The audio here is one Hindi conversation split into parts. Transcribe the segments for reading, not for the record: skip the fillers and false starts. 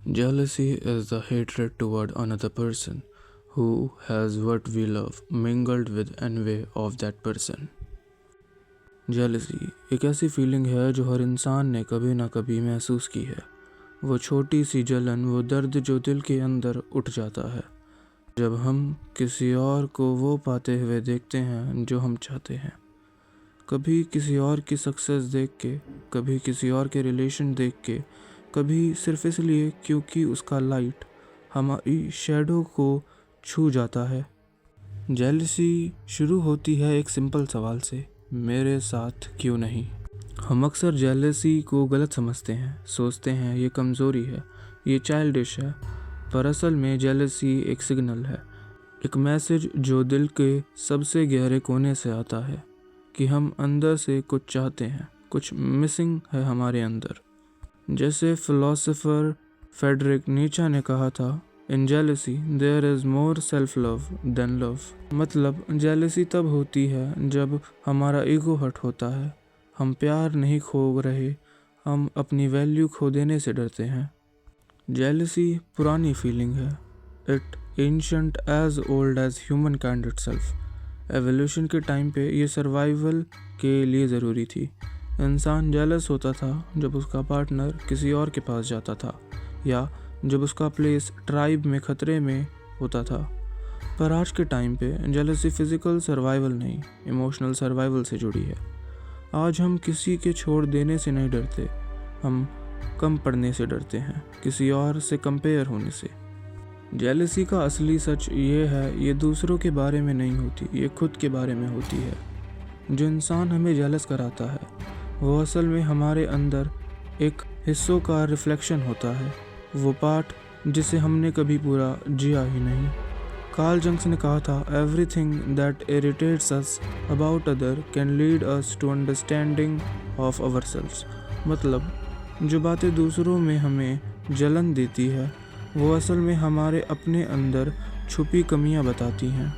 Jealousy is the hatred toward another person who has what we love mingled with envy of that person. Jealousy एक ऐसी फीलिंग है जो हर इंसान ने कभी ना कभी महसूस की है। वो छोटी सी जलन, वो दर्द जो दिल के अंदर उठ जाता है जब हम किसी और को वो पाते हुए देखते हैं जो हम चाहते हैं। कभी किसी और की सक्सेस देख के, कभी किसी और के रिलेशन देख के, कभी सिर्फ इसलिए क्योंकि उसका लाइट हमारी शैडो को छू जाता है। जेलसी शुरू होती है एक सिंपल सवाल से, मेरे साथ क्यों नहीं। हम अक्सर जेलसी को गलत समझते हैं, सोचते हैं ये कमज़ोरी है, ये चाइल्डिश है, पर असल में जेलसी एक सिग्नल है, एक मैसेज जो दिल के सबसे गहरे कोने से आता है कि हम अंदर से कुछ चाहते हैं, कुछ मिसिंग है हमारे अंदर। जैसे फिलोसोफर फ्रेडरिक नीचे ने कहा था, in jealousy there is more self love than love. मतलब जेलसी तब होती है जब हमारा ईगो हर्ट होता है। हम प्यार नहीं खो रहे, हम अपनी वैल्यू खो देने से डरते हैं। जेलसी पुरानी फीलिंग है, it ancient age old age human kind itself. Evolution के टाइम पे ये सर्वाइवल के लिए ज़रूरी थी। इंसान जेलस होता था जब उसका पार्टनर किसी और के पास जाता था या जब उसका प्लेस ट्राइब में खतरे में होता था। पर आज के टाइम पे जेलसी फिज़िकल सर्वाइवल नहीं, इमोशनल सर्वाइवल से जुड़ी है। आज हम किसी के छोड़ देने से नहीं डरते, हम कम पड़ने से डरते हैं, किसी और से कंपेयर होने से। जेलसी का असली सच ये है, ये दूसरों के बारे में नहीं होती, ये खुद के बारे में होती है। जो इंसान हमें जेलस कराता है वो असल में हमारे अंदर एक हिस्सों का रिफ्लेक्शन होता है, वो पार्ट जिसे हमने कभी पूरा जिया ही नहीं। कार्ल जंग्स ने कहा था, everything that irritates us about other can lead us to understanding of ourselves. मतलब जो बातें दूसरों में हमें जलन देती है वो असल में हमारे अपने अंदर छुपी कमियां बताती हैं,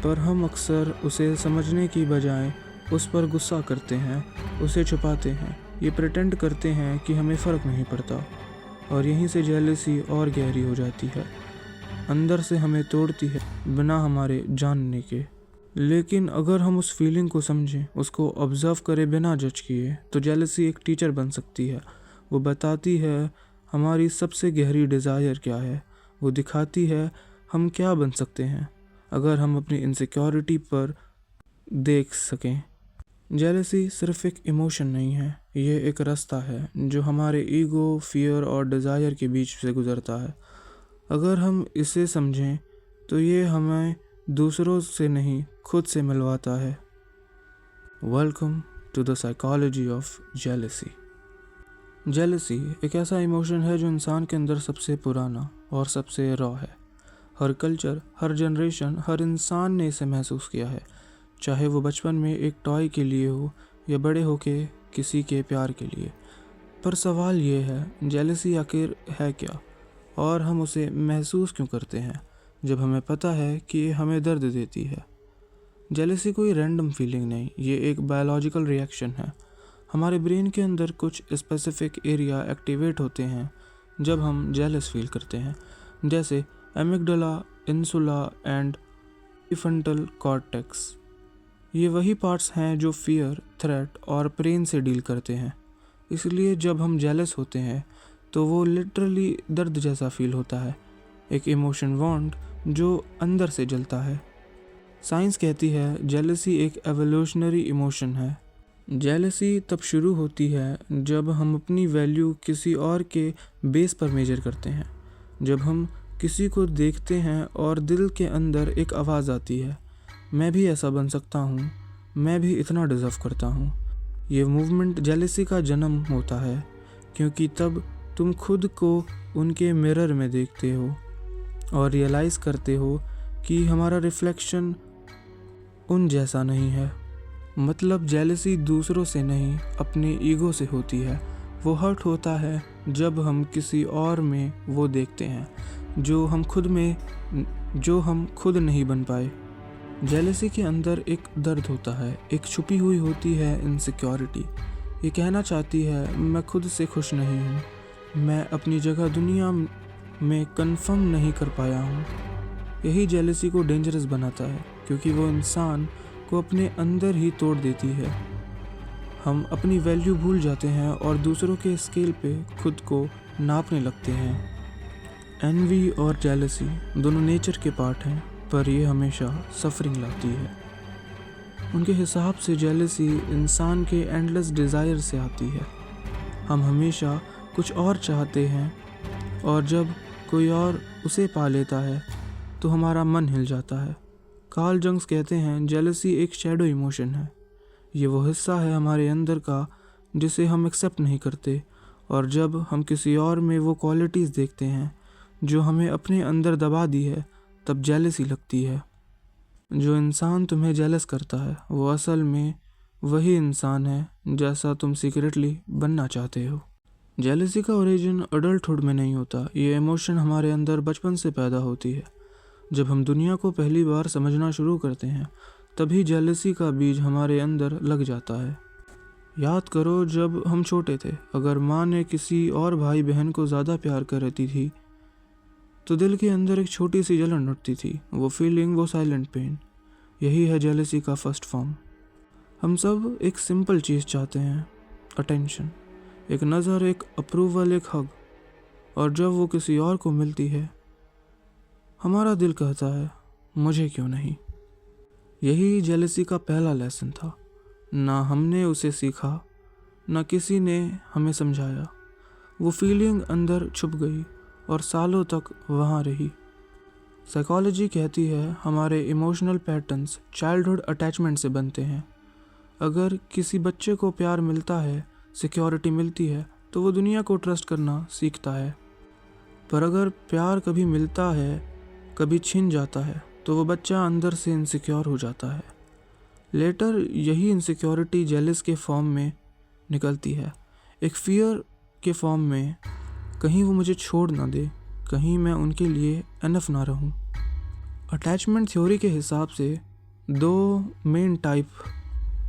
पर हम अक्सर उसे समझने की बजाय उस पर गुस्सा करते हैं, उसे छुपाते हैं, ये प्रिटेंड करते हैं कि हमें फ़र्क नहीं पड़ता। और यहीं से जेलसी और गहरी हो जाती है, अंदर से हमें तोड़ती है बिना हमारे जानने के। लेकिन अगर हम उस फीलिंग को समझें, उसको ऑब्ज़र्व करें बिना जज किए, तो जेलसी एक टीचर बन सकती है। वो बताती है हमारी सबसे गहरी डिज़ायर क्या है, वो दिखाती है हम क्या बन सकते हैं अगर हम अपनी इनसिक्योरिटी पर देख सकें। जेलसी सिर्फ एक इमोशन नहीं है, ये एक रास्ता है जो हमारे ईगो, फियर और डिज़ायर के बीच से गुज़रता है। अगर हम इसे समझें तो ये हमें दूसरों से नहीं, खुद से मिलवाता है। Welcome to the psychology of jealousy. Jealousy एक ऐसा इमोशन है जो इंसान के अंदर सबसे पुराना और सबसे रॉ है। हर कल्चर, हर जनरेशन, हर इंसान ने इसे महसूस किया है, चाहे वो बचपन में एक टॉय के लिए हो या बड़े होके किसी के प्यार के लिए। पर सवाल ये है, जेलसी आखिर है क्या और हम उसे महसूस क्यों करते हैं जब हमें पता है कि ये हमें दर्द देती है। जेलसी कोई रैंडम फीलिंग नहीं, ये एक बायोलॉजिकल रिएक्शन है। हमारे ब्रेन के अंदर कुछ स्पेसिफिक एरिया एक्टिवेट होते हैं जब हम जेलस फील करते हैं, जैसे amygdala, insula and prefrontal cortex. ये वही पार्ट्स हैं जो फियर, थ्रेट और पेन से डील करते हैं। इसलिए जब हम जेलस होते हैं तो वो लिटरली दर्द जैसा फील होता है, एक इमोशन वॉन्ड जो अंदर से जलता है। साइंस कहती है जेलसी एक एवोल्यूशनरी इमोशन है। जेलसी तब शुरू होती है जब हम अपनी वैल्यू किसी और के बेस पर मेजर करते हैं, जब हम किसी को देखते हैं और दिल के अंदर एक आवाज़ आती है, मैं भी ऐसा बन सकता हूँ, मैं भी इतना डिज़र्व करता हूँ। ये मूवमेंट जेलसी का जन्म होता है क्योंकि तब तुम खुद को उनके मिरर में देखते हो और रियलाइज़ करते हो कि हमारा रिफ्लेक्शन उन जैसा नहीं है। मतलब जेलसी दूसरों से नहीं, अपने ईगो से होती है। वो हर्ट होता है जब हम किसी और में वो देखते हैं जो हम खुद नहीं बन पाए। जेलसी के अंदर एक दर्द होता है, एक छुपी हुई होती है इनसिक्योरिटी। ये कहना चाहती है मैं खुद से खुश नहीं हूँ, मैं अपनी जगह दुनिया में कंफर्म नहीं कर पाया हूँ। यही जेलसी को डेंजरस बनाता है, क्योंकि वो इंसान को अपने अंदर ही तोड़ देती है। हम अपनी वैल्यू भूल जाते हैं और दूसरों के स्केल पे खुद को नापने लगते हैं। एनवी और जेलसी दोनों नेचर के पार्ट हैं, पर ये हमेशा सफरिंग लाती है। उनके हिसाब से जेलसी इंसान के एंडलेस डिज़ायर से आती है। हम हमेशा कुछ और चाहते हैं, और जब कोई और उसे पा लेता है तो हमारा मन हिल जाता है। कार्ल जंग्स कहते हैं, जेलसी एक शैडो इमोशन है। ये वो हिस्सा है हमारे अंदर का जिसे हम एक्सेप्ट नहीं करते, और जब हम किसी और में वो क्वालिटीज़ देखते हैं जो हमें अपने अंदर दबा दी है, तब जेलसी लगती है। जो इंसान तुम्हें जेलस करता है वो असल में वही इंसान है जैसा तुम सीक्रेटली बनना चाहते हो। जेलसी का ओरिजिन अडल्टहुड में नहीं होता। ये इमोशन हमारे अंदर बचपन से पैदा होती है। जब हम दुनिया को पहली बार समझना शुरू करते हैं, तभी जेलसी का बीज हमारे अंदर लग जाता है। याद करो, जब हम छोटे थे, अगर माँ ने किसी और भाई बहन को ज़्यादा प्यार करती थी तो दिल के अंदर एक छोटी सी जलन उठती थी। वो फीलिंग, वो साइलेंट पेन, यही है जेलसी का फर्स्ट फॉर्म। हम सब एक सिंपल चीज़ चाहते हैं, अटेंशन, एक नज़र, एक अप्रूवल, एक हग। और जब वो किसी और को मिलती है, हमारा दिल कहता है, मुझे क्यों नहीं। यही जेलसी का पहला लेसन था। ना हमने उसे सीखा, ना किसी ने हमें समझाया। वो फीलिंग अंदर छुप गई और सालों तक वहाँ रही। साइकोलॉजी कहती है हमारे इमोशनल पैटर्न्स चाइल्डहुड अटैचमेंट से बनते हैं। अगर किसी बच्चे को प्यार मिलता है, सिक्योरिटी मिलती है, तो वो दुनिया को ट्रस्ट करना सीखता है। पर अगर प्यार कभी मिलता है, कभी छिन जाता है, तो वो बच्चा अंदर से इनसिक्योर हो जाता है। लेटर यही इनसिक्योरिटी जेलस के फॉर्म में निकलती है, एक फियर के फॉर्म में। कहीं वो मुझे छोड़ ना दे, कहीं मैं उनके लिए एनफ ना रहूं। अटैचमेंट थ्योरी के हिसाब से 2 मेन टाइप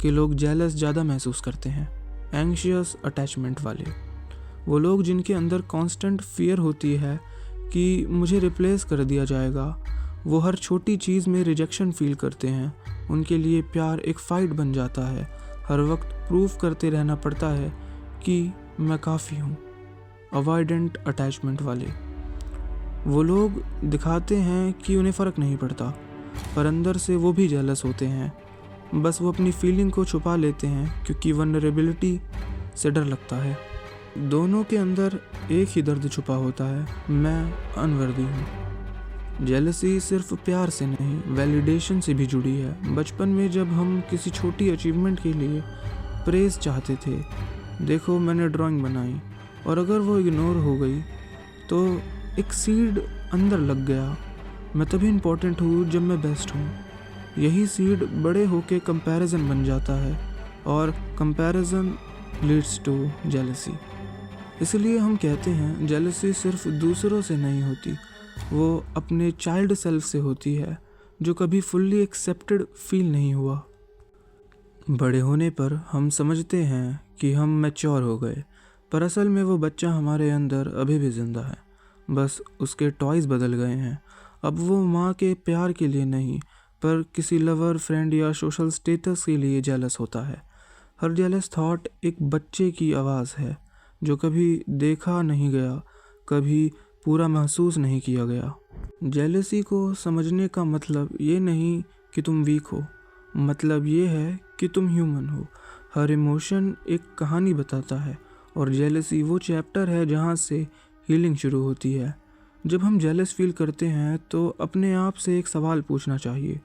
के लोग जेलस ज़्यादा महसूस करते हैं। एंग्शियस अटैचमेंट वाले, वो लोग जिनके अंदर कांस्टेंट फियर होती है कि मुझे रिप्लेस कर दिया जाएगा। वो हर छोटी चीज़ में रिजेक्शन फील करते हैं। उनके लिए प्यार एक फ़ाइट बन जाता है। हर वक्त प्रूफ करते रहना पड़ता है कि मैं काफ़ी हूँ। अवॉइडेंट अटैचमेंट वाले, वो लोग दिखाते हैं कि उन्हें फ़र्क नहीं पड़ता, पर अंदर से वो भी जेलस होते हैं। बस वो अपनी फीलिंग को छुपा लेते हैं क्योंकि वल्नरेबिलिटी से डर लगता है। दोनों के अंदर एक ही दर्द छुपा होता है, मैं अनवर्दी हूँ। जेलसी सिर्फ प्यार से नहीं, वैलिडेशन से भी जुड़ी है। बचपन में जब हम किसी छोटी अचीवमेंट के लिए प्रेज़ चाहते थे, देखो मैंने ड्राइंग बनाई, और अगर वो इग्नोर हो गई तो एक सीड अंदर लग गया, मैं तभी इम्पोर्टेंट हूँ जब मैं बेस्ट हूँ। यही सीड बड़े होके कंपैरिजन बन जाता है, और कंपैरिजन लीड्स टू जेलसी। इसलिए हम कहते हैं जेलसी सिर्फ दूसरों से नहीं होती, वो अपने चाइल्ड सेल्फ से होती है जो कभी फुल्ली एक्सेप्टेड फील नहीं हुआ। बड़े होने पर हम समझते हैं कि हम मैच्योर हो गए, पर असल में वो बच्चा हमारे अंदर अभी भी ज़िंदा है, बस उसके टॉयज़ बदल गए हैं। अब वो माँ के प्यार के लिए नहीं, पर किसी लवर, फ्रेंड या सोशल स्टेटस के लिए जेलस होता है। हर जेलस थॉट एक बच्चे की आवाज़ है जो कभी देखा नहीं गया, कभी पूरा महसूस नहीं किया गया। जेलसी को समझने का मतलब ये नहीं कि तुम वीक हो, मतलब ये है कि तुम ह्यूमन हो। हर इमोशन एक कहानी बताता है, और जेलसी वो चैप्टर है जहाँ से हीलिंग शुरू होती है। जब हम जेलस फील करते हैं तो अपने आप से एक सवाल पूछना चाहिए,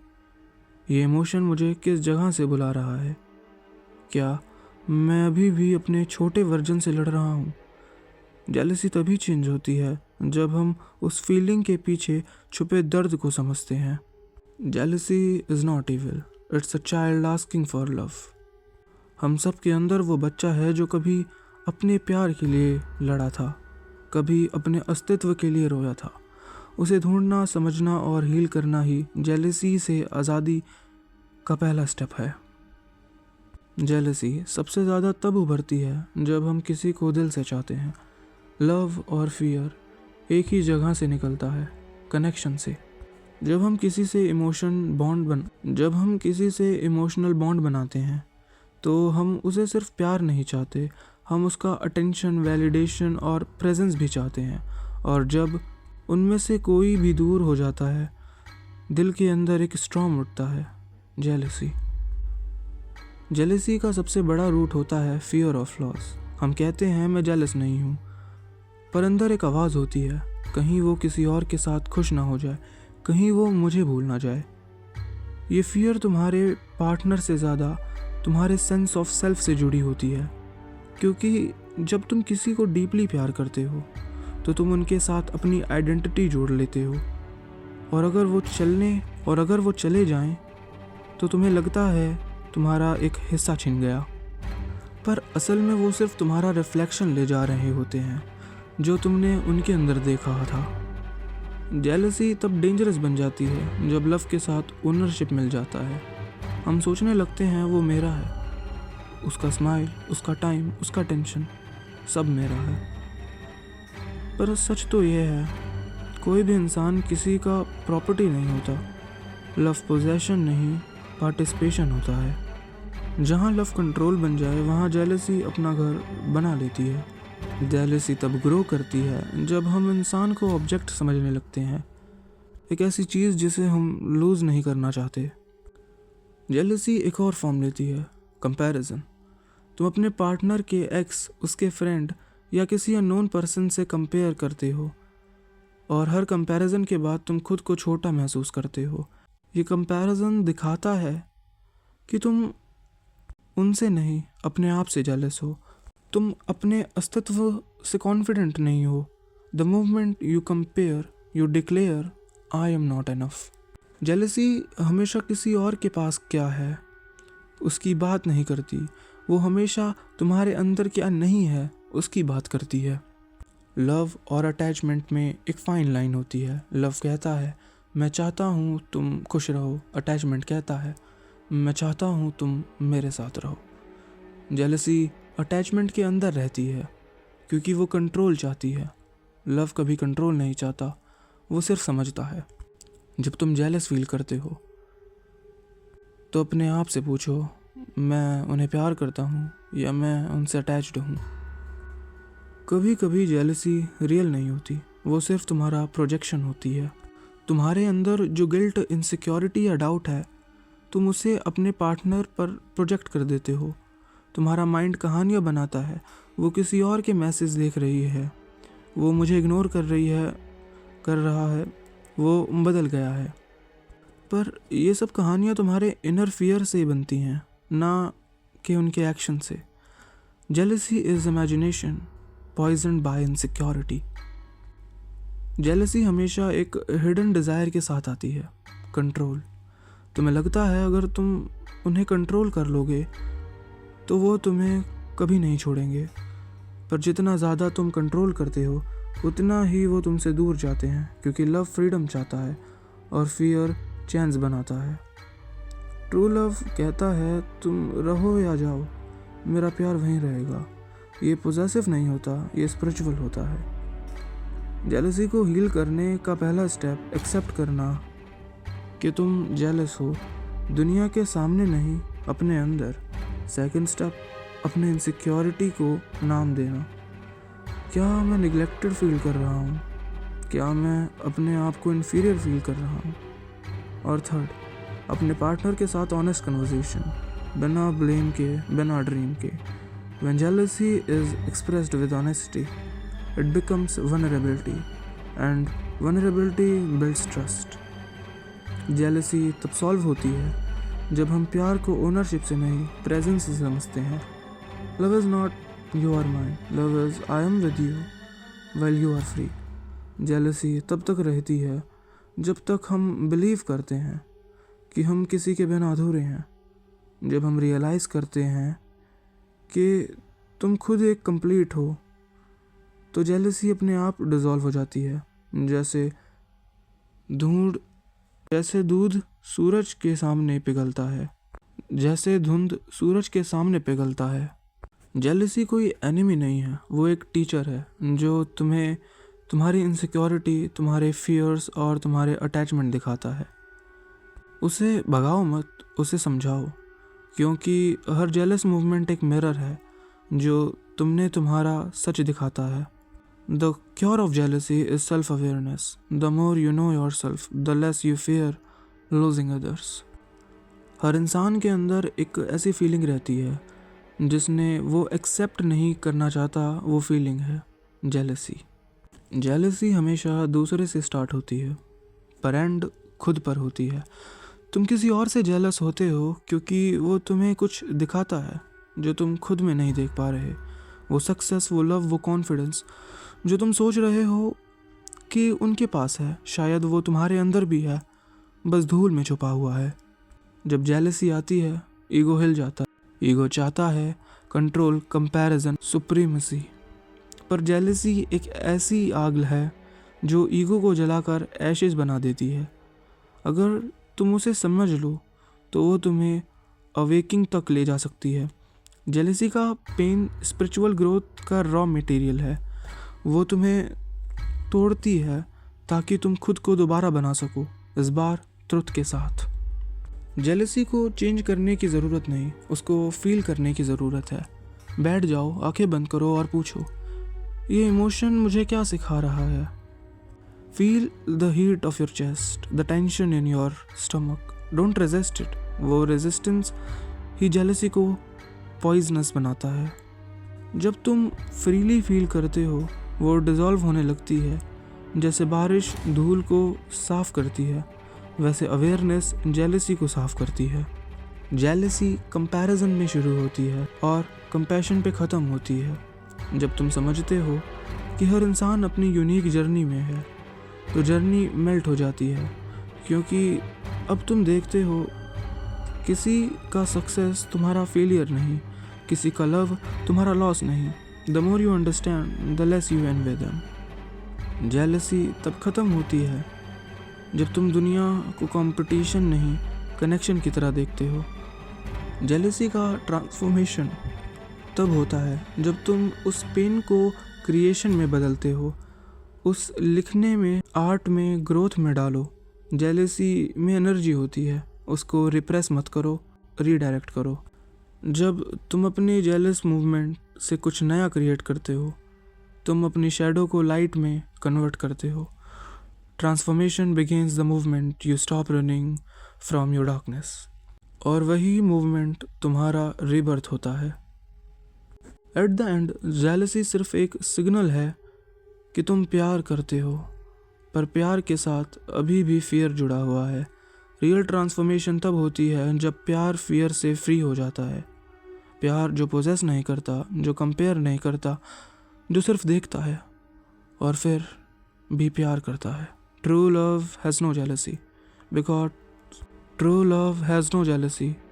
ये इमोशन मुझे किस जगह से बुला रहा है? क्या मैं अभी भी अपने छोटे वर्जन से लड़ रहा हूँ? जेलसी तभी चेंज होती है जब हम उस फीलिंग के पीछे छुपे दर्द को समझते हैं। Jealousy is not evil, it's a child asking for love. हम सब के अंदर वो बच्चा है जो कभी अपने प्यार के लिए लड़ा था, कभी अपने अस्तित्व के लिए रोया था। उसे ढूंढना, समझना और हील करना ही जेलसी से आज़ादी का पहला स्टेप है। जेलसी सबसे ज़्यादा तब उभरती है जब हम किसी को दिल से चाहते हैं, लव और फियर एक ही जगह से निकलता है, कनेक्शन से। जब हम किसी से इमोशनल बॉन्ड बनाते हैं तो हम उसे सिर्फ प्यार नहीं चाहते, हम उसका अटेंशन, वैलिडेशन और प्रेजेंस भी चाहते हैं। और जब उनमें से कोई भी दूर हो जाता है, दिल के अंदर एक स्टॉर्म उठता है, जेलसी का सबसे बड़ा रूट होता है फियर ऑफ लॉस। हम कहते हैं मैं जेलस नहीं हूँ, पर अंदर एक आवाज़ होती है, कहीं वो किसी और के साथ खुश ना हो जाए, कहीं वो मुझे भूल ना जाए। ये फियर तुम्हारे पार्टनर से ज़्यादा तुम्हारे सेंस ऑफ सेल्फ से जुड़ी होती है, क्योंकि जब तुम किसी को डीपली प्यार करते हो तो तुम उनके साथ अपनी आइडेंटिटी जोड़ लेते हो, और अगर वो चले जाएं तो तुम्हें लगता है तुम्हारा एक हिस्सा छिन गया, पर असल में वो सिर्फ तुम्हारा रिफ्लेक्शन ले जा रहे होते हैं जो तुमने उनके अंदर देखा था। जेलसी तब डेंजरस बन जाती है जब लव के साथ ओनरशिप मिल जाता है। हम सोचने लगते हैं वो मेरा है, उसका स्माइल, उसका टाइम, उसका टेंशन, सब मेरा है। पर सच तो यह है, कोई भी इंसान किसी का प्रॉपर्टी नहीं होता। लव पोजेशन नहीं, पार्टिसिपेशन होता है। जहाँ लव कंट्रोल बन जाए वहाँ जेलसी अपना घर बना लेती है। जेलसी तब ग्रो करती है जब हम इंसान को ऑब्जेक्ट समझने लगते हैं, एक ऐसी चीज़ जिसे हम लूज़ नहीं करना चाहते। जेलसी एक और फॉर्म लेती है, कंपैरिजन। तुम अपने पार्टनर के एक्स, उसके फ्रेंड या किसी अननोन पर्सन से कंपेयर करते हो, और हर कंपैरिजन के बाद तुम खुद को छोटा महसूस करते हो। ये कंपैरिजन दिखाता है कि तुम उनसे नहीं, अपने आप से जेलस हो। तुम अपने अस्तित्व से कॉन्फिडेंट नहीं हो। The moment you compare, you declare I am not enough. Jealousy हमेशा किसी और के पास क्या है उसकी बात नहीं करती, वो हमेशा तुम्हारे अंदर क्या नहीं है उसकी बात करती है। लव और अटैचमेंट में एक फाइन लाइन होती है। लव कहता है मैं चाहता हूँ तुम खुश रहो, अटैचमेंट कहता है मैं चाहता हूँ तुम मेरे साथ रहो। जेलसी अटैचमेंट के अंदर रहती है क्योंकि वो कंट्रोल चाहती है। लव कभी कंट्रोल नहीं चाहता, वो सिर्फ समझता है। जब तुम जेलस फील करते हो तो अपने आप से पूछो, मैं उन्हें प्यार करता हूँ या मैं उनसे अटैच्ड हूँ। कभी कभी जेलसी रियल नहीं होती, वो सिर्फ तुम्हारा प्रोजेक्शन होती है। तुम्हारे अंदर जो गिल्ट, इनसिक्योरिटी या डाउट है, तुम उसे अपने पार्टनर पर प्रोजेक्ट कर देते हो। तुम्हारा माइंड कहानियाँ बनाता है, वो किसी और के मैसेज देख रही है, वो मुझे इग्नोर कर रहा है, वो बदल गया है। पर ये सब कहानियाँ तुम्हारे इनर फियर से ही बनती हैं, ना कि उनके एक्शन से। Jealousy is imagination poisoned by insecurity. Jealousy हमेशा एक हिडन डिज़ायर के साथ आती है, कंट्रोल। तुम्हें लगता है अगर तुम उन्हें कंट्रोल कर लोगे तो वो तुम्हें कभी नहीं छोड़ेंगे, पर जितना ज़्यादा तुम कंट्रोल करते हो उतना ही वो तुमसे दूर जाते हैं, क्योंकि लव फ्रीडम चाहता है और फियर चैंस बनाता है। ट्रू लव कहता है तुम रहो या जाओ, मेरा प्यार वहीं रहेगा। ये पॉजेसिव नहीं होता, ये स्पिरिचुअल होता है। जेलसी को हील करने का पहला स्टेप एक्सेप्ट करना कि तुम जेलस हो, दुनिया के सामने नहीं, अपने अंदर। सेकंड स्टेप, अपने इनसिक्योरिटी को नाम देना। क्या मैं निगलेक्टेड फील कर रहा हूँ? क्या मैं अपने आप को इन्फीरियर फील कर रहा हूँ? और थर्ड, अपने पार्टनर के साथ ऑनेस्ट कन्वर्सेशन, बिना ब्लेम के, बिना ड्रीम के। When jealousy is expressed with honesty, it becomes vulnerability, and vulnerability builds trust. Jealousy तब सॉल्व होती है जब हम प्यार को ओनरशिप से नहीं, प्रेजेंस से समझते हैं। Love is not you are mine, love is I am with you while you are free. Jealousy तब तक रहती है जब तक हम बिलीव करते हैं कि हम किसी के बिना अधूरे हैं। जब हम रियलाइज़ करते हैं कि तुम खुद एक कंप्लीट हो, तो जेलसी अपने आप डिज़ोल्व हो जाती है। जैसे दूध सूरज के सामने पिघलता है, जैसे धुंध सूरज के सामने पिघलता है। जेलसी कोई एनिमी नहीं है, वो एक टीचर है जो तुम्हें तुम्हारी इनसिक्योरिटी, तुम्हारे फियर्स और तुम्हारे अटैचमेंट दिखाता है। उसे भगाओ मत, उसे समझाओ, क्योंकि हर जेलस मूवमेंट एक मिरर है जो तुमने तुम्हारा सच दिखाता है। The cure of jealousy is self awareness. The more you know yourself, the less you fear losing others. हर इंसान के अंदर एक ऐसी फीलिंग रहती है जिसने वो एक्सेप्ट नहीं करना चाहता, वो फीलिंग है जेलसी। जेलसी हमेशा दूसरे से स्टार्ट होती है, पर एंड खुद पर होती है। तुम किसी और से जेलस होते हो क्योंकि वो तुम्हें कुछ दिखाता है जो तुम खुद में नहीं देख पा रहे। वो सक्सेस, वो लव, वो कॉन्फिडेंस जो तुम सोच रहे हो कि उनके पास है, शायद वो तुम्हारे अंदर भी है, बस धूल में छुपा हुआ है। जब जेलसी आती है, ईगो हिल जाता है। ईगो चाहता है कंट्रोल, कंपैरिजन, सुप्रीमेसी। पर जेलसी एक ऐसी आग है जो ईगो को जलाकर एशेज बना देती है। अगर तुम उसे समझ लो तो वो तुम्हें अवेकिंग तक ले जा सकती है। जेलसी का पेन स्पिरिचुअल ग्रोथ का रॉ मटेरियल है। वो तुम्हें तोड़ती है ताकि तुम खुद को दोबारा बना सको, इस बार ट्रुथ के साथ। जेलसी को चेंज करने की ज़रूरत नहीं, उसको फील करने की ज़रूरत है। बैठ जाओ, आंखें बंद करो और पूछो, ये इमोशन मुझे क्या सिखा रहा है? Feel the heat of your chest, the tension in your stomach. Don't resist it. वो रेजिस्टेंस ही जेलसी को पॉइजनस बनाता है। जब तुम फ्रीली फील करते हो, वो डिज़ोल्व होने लगती है। जैसे बारिश धूल को साफ़ करती है, वैसे अवेयरनेस जेलसी को साफ़ करती है। जेलसी कंपैरिजन में शुरू होती है और कंपैशन पे ख़त्म होती है। जब तुम समझते हो कि हर इंसान अपनी यूनिक जर्नी में है, तो जर्नी मेल्ट हो जाती है, क्योंकि अब तुम देखते हो किसी का सक्सेस तुम्हारा फेलियर नहीं, किसी का लव तुम्हारा लॉस नहीं। The more you understand, the less you envy them. Jealousy तब ख़त्म होती है जब तुम दुनिया को कंपटीशन नहीं, कनेक्शन की तरह देखते हो। जेलसी का ट्रांसफॉर्मेशन तब होता है जब तुम उस पेन को क्रिएशन में बदलते हो, उस लिखने में, आर्ट में, ग्रोथ में डालो। जेलसी में एनर्जी होती है, उसको रिप्रेस मत करो, रीडायरेक्ट करो। जब तुम अपनी जेलस मूवमेंट से कुछ नया क्रिएट करते हो, तुम अपनी शैडो को लाइट में कन्वर्ट करते हो। Transformation begins the movement you stop running from your darkness. और वही मूवमेंट तुम्हारा रीबर्थ होता है। एट द एंड जेलसी सिर्फ एक सिग्नल है कि तुम प्यार करते हो, पर प्यार के साथ अभी भी फियर जुड़ा हुआ है। रियल ट्रांसफॉर्मेशन तब होती है जब प्यार फियर से फ्री हो जाता है। प्यार जो पोजेस नहीं करता, जो कंपेयर नहीं करता, जो सिर्फ देखता है और फिर भी प्यार करता है। True love has no jealousy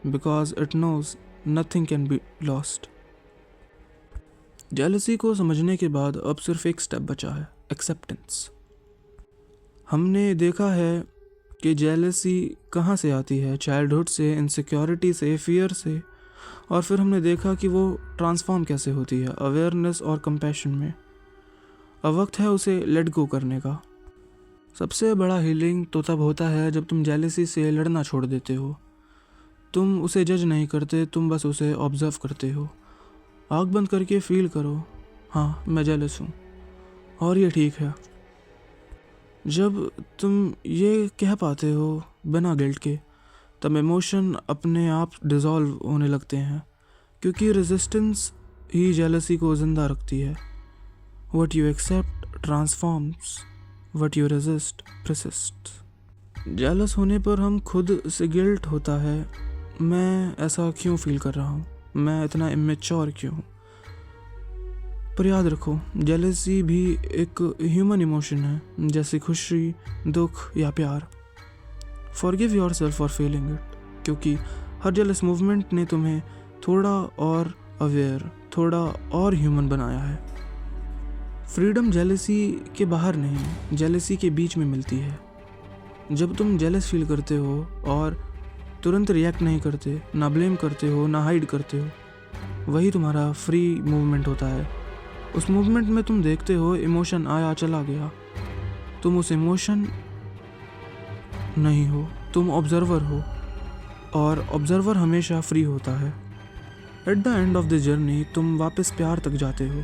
because it knows nothing can be lost. Jealousy को समझने के बाद अब सिर्फ एक स्टेप बचा है, एक्सेप्टेंस। हमने देखा है कि जेलसी कहाँ से आती है, चाइल्डहुड से, इनसिक्योरिटी से, फियर से, और फिर हमने देखा कि वो ट्रांसफॉर्म कैसे होती है, अवेयरनेस और कंपैशन में। अब वक्त है उसे लेट गो करने का। सबसे बड़ा हीलिंग तो तब होता है जब तुम जेलसी से लड़ना छोड़ देते हो। तुम उसे जज नहीं करते, तुम बस उसे ऑब्जर्व करते हो। आँख बंद करके फील करो, हाँ मैं जेलस हूँ और ये ठीक है। जब तुम ये कह पाते हो बिना गिल्ट के, तब इमोशन अपने आप डिज़ोल्व होने लगते हैं, क्योंकि रेजिस्टेंस ही जेलसी को ज़िंदा रखती है। What you accept transforms, what you resist persist. Jealous होने पर हम खुद से गिल्ट होता है, मैं ऐसा क्यों फील कर रहा हूँ, मैं इतना इमेच्योर क्यों हूँ। पर याद रखो, जेलसी भी एक ह्यूमन इमोशन है, जैसे खुशी, दुख या प्यार। Forgive yourself for feeling it, क्योंकि हर जेलस मूवमेंट ने तुम्हें थोड़ा और अवेयर, थोड़ा और ह्यूमन बनाया है। फ्रीडम जेलसी के बाहर नहीं, जेलसी के बीच में मिलती है। जब तुम जेलस फील करते हो और तुरंत रिएक्ट नहीं करते, ना ब्लेम करते हो, ना हाइड करते हो, वही तुम्हारा फ्री मूवमेंट होता है। उस मूवमेंट में तुम देखते हो इमोशन आया चला गया, तुम उस इमोशन नहीं हो, तुम ऑब्जर्वर हो, और ऑब्जर्वर हमेशा फ्री होता है। At the end of the journey तुम वापस प्यार तक जाते हो।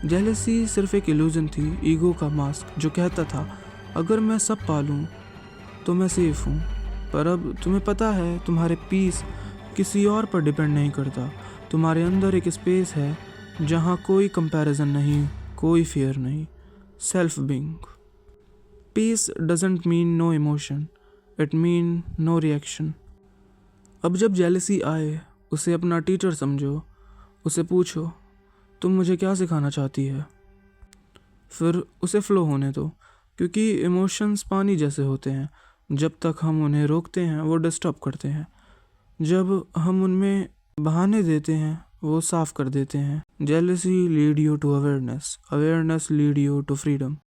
जेलसी सिर्फ एक इल्यूजन थी, ईगो का मास्क जो कहता था अगर मैं सब पालूं तो मैं सेफ हूँ। पर अब तुम्हें पता है तुम्हारे पीस किसी और पर डिपेंड नहीं करता। तुम्हारे अंदर एक स्पेस है जहाँ कोई कंपैरिजन नहीं, कोई फियर नहीं, self being. Peace doesn't mean no emotion, it mean no reaction. अब जब जेलसी आए उसे अपना टीचर समझो, उसे पूछो तुम मुझे क्या सिखाना चाहती है। फिर उसे फ्लो होने दो, क्योंकि इमोशंस पानी जैसे होते हैं, जब तक हम उन्हें रोकते हैं वो डिस्टर्ब करते हैं, जब हम उनमें बहाने देते हैं वो साफ कर देते हैं। Jealousy lead you to awareness, awareness lead you to freedom.